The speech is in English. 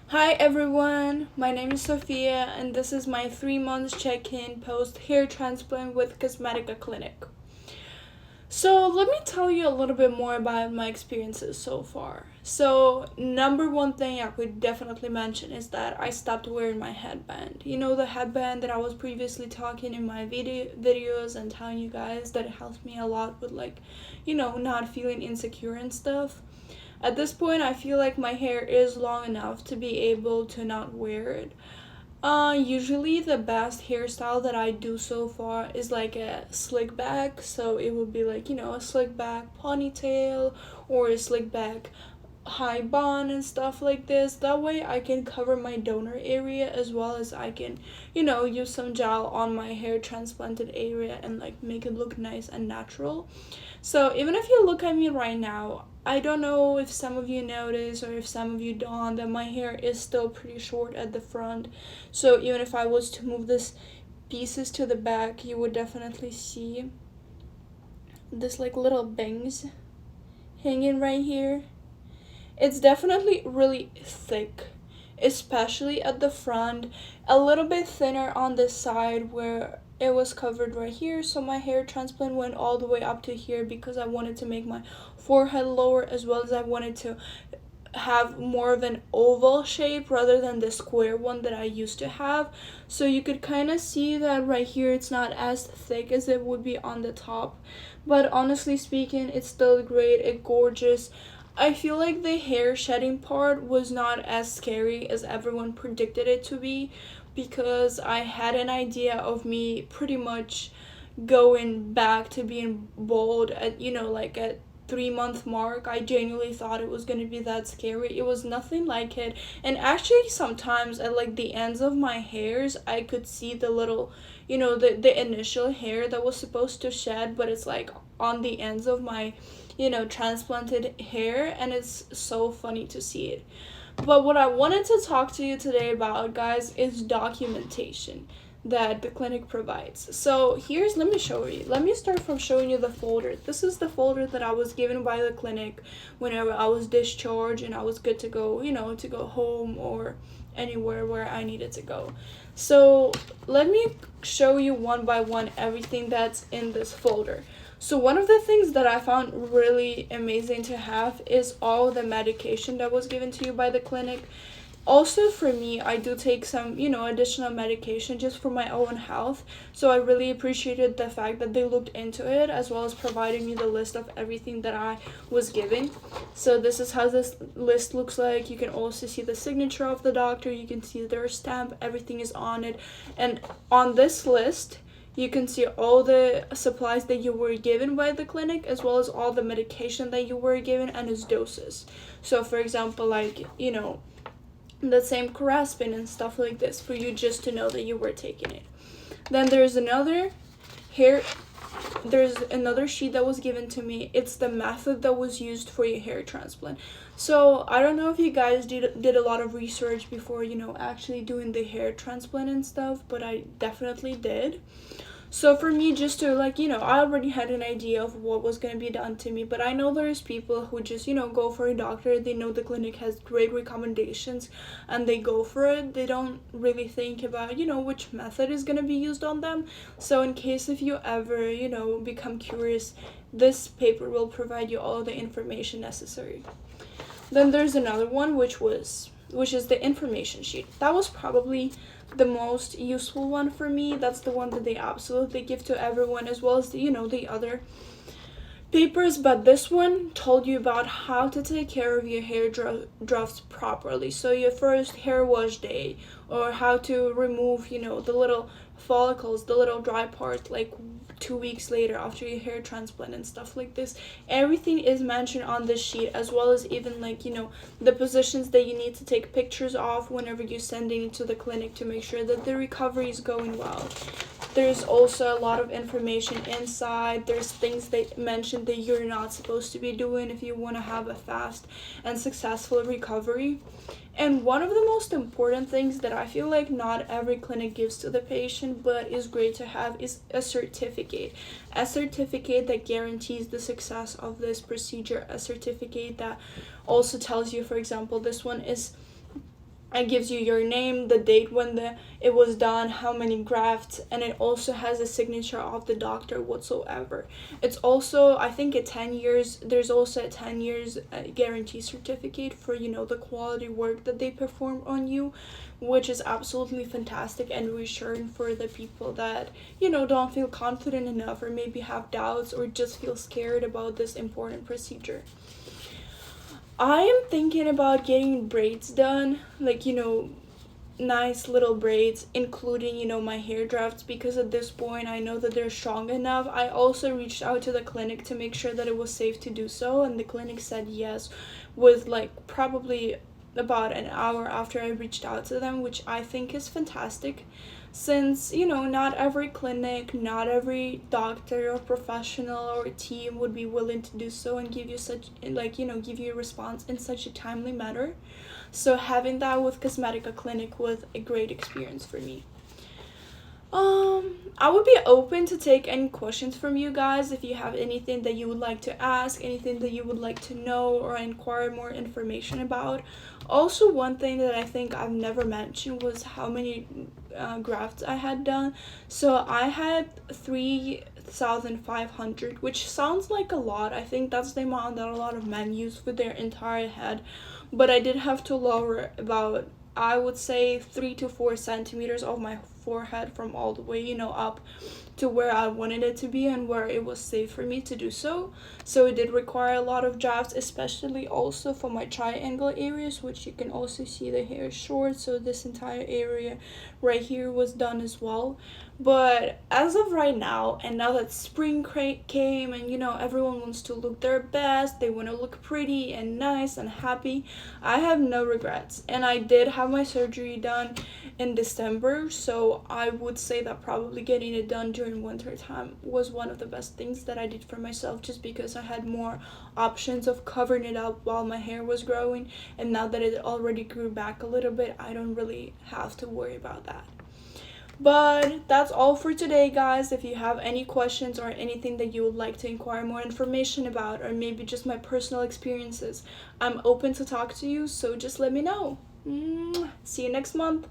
Hi everyone, my name is Sophia and this is my 3 months check-in post hair transplant with Cosmedica Clinic. So let me tell you a little bit more about my experiences so far. So number one thing I could definitely mention is that I stopped wearing my headband. You know, the headband that I was previously talking in my videos and telling you guys that it helps me a lot with not feeling insecure and stuff. At this point, I feel like my hair is long enough to be able to not wear it. Usually the best hairstyle that I do so far is like a slick back, so it would be like, a slick back ponytail or a slick back high bun and stuff like this. That way I can cover my donor area as well as I can, use some gel on my hair transplanted area and like make it look nice and natural. So even if you look at me right now, I don't know if some of you notice or if some of you don't that my hair is still pretty short at the front. So even if I was to move this pieces to the back, you would definitely see this like little bangs hanging right here. It's definitely really thick, especially at the front, a little bit thinner on this side where it was covered right here. So my hair transplant went all the way up to here because I wanted to make my forehead lower, as well as I wanted to have more of an oval shape rather than the square one that I used to have. So you could kind of see that right here it's not as thick as it would be on the top, but honestly speaking, it's still great. It's gorgeous. I feel like the hair shedding part was not as scary as everyone predicted it to be, because I had an idea of me pretty much going back to being bald at, like at 3 month mark. I genuinely thought it was going to be that scary. It was nothing like it. And actually sometimes at like the ends of my hairs I could see the little, the initial hair that was supposed to shed, but it's like on the ends of my, transplanted hair, and it's so funny to see it. But what I wanted to talk to you today about, guys, is documentation that the clinic provides. So let me show you. Let me start from showing you the folder. This is the folder that I was given by the clinic whenever I was discharged and I was good to go, to go home or anywhere where I needed to go. So let me show you one by one everything that's in this folder. So one of the things that I found really amazing to have is all the medication that was given to you by the clinic. Also for me, I do take some, additional medication just for my own health. So I really appreciated the fact that they looked into it, as well as providing me the list of everything that I was given. So this is how this list looks like. You can also see the signature of the doctor. You can see their stamp. Everything is on it. And on this list, you can see all the supplies that you were given by the clinic, as well as all the medication that you were given and its doses. So for example, like, the same Curaspin and stuff like this, for you just to know that you were taking it. Then hair there's another sheet that was given to me. It's the method that was used for your hair transplant. So I don't know if you guys did a lot of research before, actually doing the hair transplant and stuff, but I definitely did. So for me, just to I already had an idea of what was going to be done to me, but I know there's people who just, go for a doctor. They know the clinic has great recommendations and they go for it. They don't really think about, which method is going to be used on them. So in case if you ever, become curious, this paper will provide you all the information necessary. Then there's another one, which is the information sheet. That was probably the most useful one for me. That's the one that they absolutely give to everyone, as well as the other papers. But this one told you about how to take care of your hair drafts properly. So your first hair wash day, or how to remove, the little follicles, the little dry parts, like 2 weeks later after your hair transplant and stuff like this. Everything is mentioned on this sheet, as well as even the positions that you need to take pictures of whenever you're sending it to the clinic to make sure that the recovery is going well. There's also a lot of information inside. There's things they mentioned that you're not supposed to be doing if you want to have a fast and successful recovery. And one of the most important things that I feel like not every clinic gives to the patient, but is great to have, is a certificate. A certificate that guarantees the success of this procedure. A certificate that also tells you, for example, this one is It gives you your name, the date when it was done, how many grafts, and it also has a signature of the doctor whatsoever. It's also, I think, 10 years. There's also a 10 years guarantee certificate for, the quality work that they perform on you, which is absolutely fantastic and reassuring for the people that, don't feel confident enough, or maybe have doubts, or just feel scared about this important procedure. I am thinking about getting braids done, like, nice little braids, including, my hair drafts, because at this point I know that they're strong enough. I also reached out to the clinic to make sure that it was safe to do so, and the clinic said yes, with like probably about an hour after I reached out to them, which I think is fantastic, since not every clinic, not every doctor or professional or team would be willing to do so and give you such, like, give you a response in such a timely manner. So having that with Cosmedica Clinic was a great experience for me. I would be open to take any questions from you guys if you have anything that you would like to ask, anything that you would like to know or inquire more information about. Also, one thing that I think I've never mentioned was how many grafts I had done. So I had 3,500, which sounds like a lot. I think that's the amount that a lot of men use for their entire head, but I did have to lower about, I would say, 3 to 4 centimeters of my forehead from all the way, up to where I wanted it to be and where it was safe for me to do so. So it did require a lot of drafts, especially also for my triangle areas, which you can also see the hair is short. So this entire area right here was done as well. But as of right now, and now that spring came and everyone wants to look their best, they want to look pretty and nice and happy, I have no regrets. And I did have my surgery done in December, so I would say that probably getting it done during winter time was one of the best things that I did for myself, just because I had more options of covering it up while my hair was growing, and now that it already grew back a little bit, I don't really have to worry about that. But that's all for today, guys. If you have any questions or anything that you would like to inquire more information about, or maybe just my personal experiences, I'm open to talk to you, so just let me know. See you next month.